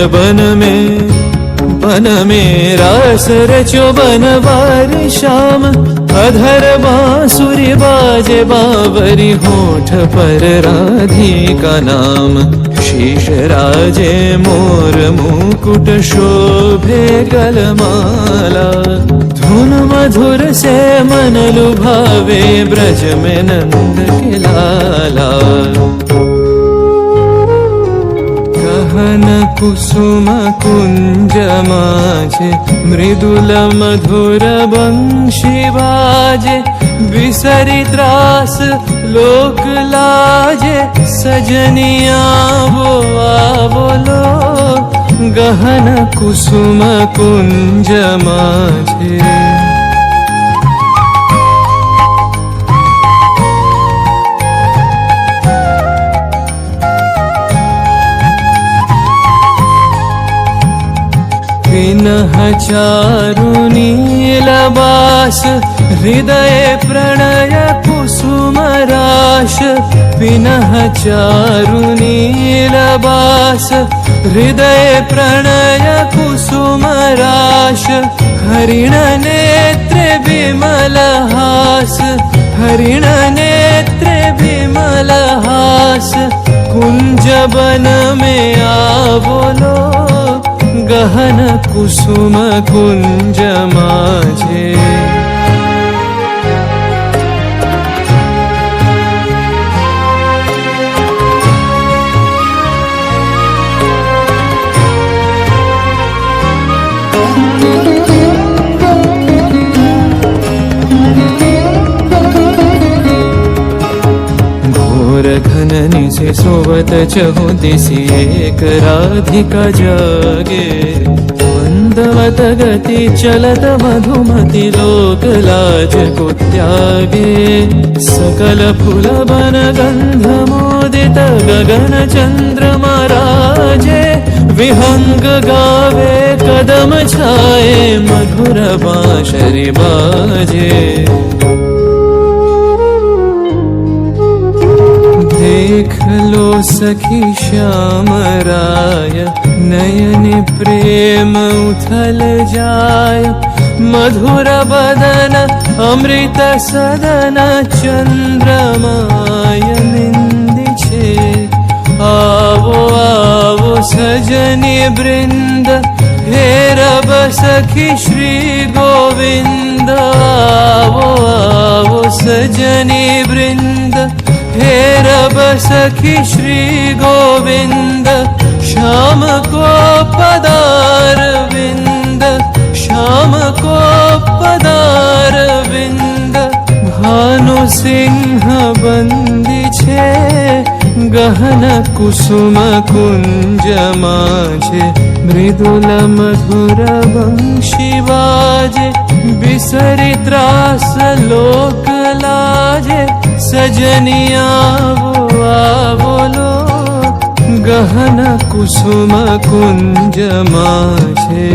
बन में रास रचो बनवार श्याम। अधर बांसुरी बाजे बावरी होठ पर राधिका नाम। शीश राजे मोर मुकुट शोभे गलमाला। धुन मधुर से मन लुभावे ब्रज में नंद के लाला। गहन कुसुम कुंज माझे मृदुल मधुर बंशी बाजे। बिसरी त्रास लोक लाजे सजनिया वो आवोलो। गहन कुसुम कुंज माझे विनह चारु नीलबास। हृदय प्रणय कुसुम राश। विनह चारु नीलबास। हृदय प्रणय कुसुम राश। हरिण नेत्र विमल हास। हरिण नेत्र विमल हास। कुंज बन में आवोलो। गहन कुसुम कुंज माझे घननी से सोवत चहु दिशि एक राधिका जागे। मंदवत गति चलत मधुमति लोक लाज को त्यागे। सकल फूल बन गंध मोदित गगन चंद्रमा राजे। विहंग गावे कदम छाए मधुर बांसुरी बाजे। देख लो सखी श्याम राय नयन प्रेम उथल जाय। मधुर बदन अमृत सदन चंद्रमाय निंदी छे। आवो आवो सजनी वृंद हे रब सखी श्री गोविंद। आवो आवो सजनी वृंद हे रब सखी श्री गोविंद। श्याम को पदार विंद। श्याम को पदार विंद। भानु सिंह बंदी छे गहन कुसुम कुंज माझे। मृदुल मधुर बंशी बाजे। बिसरी त्रास लोक लाजे सजनिया वो आवोलो। गहन कुसुम कुंज माझे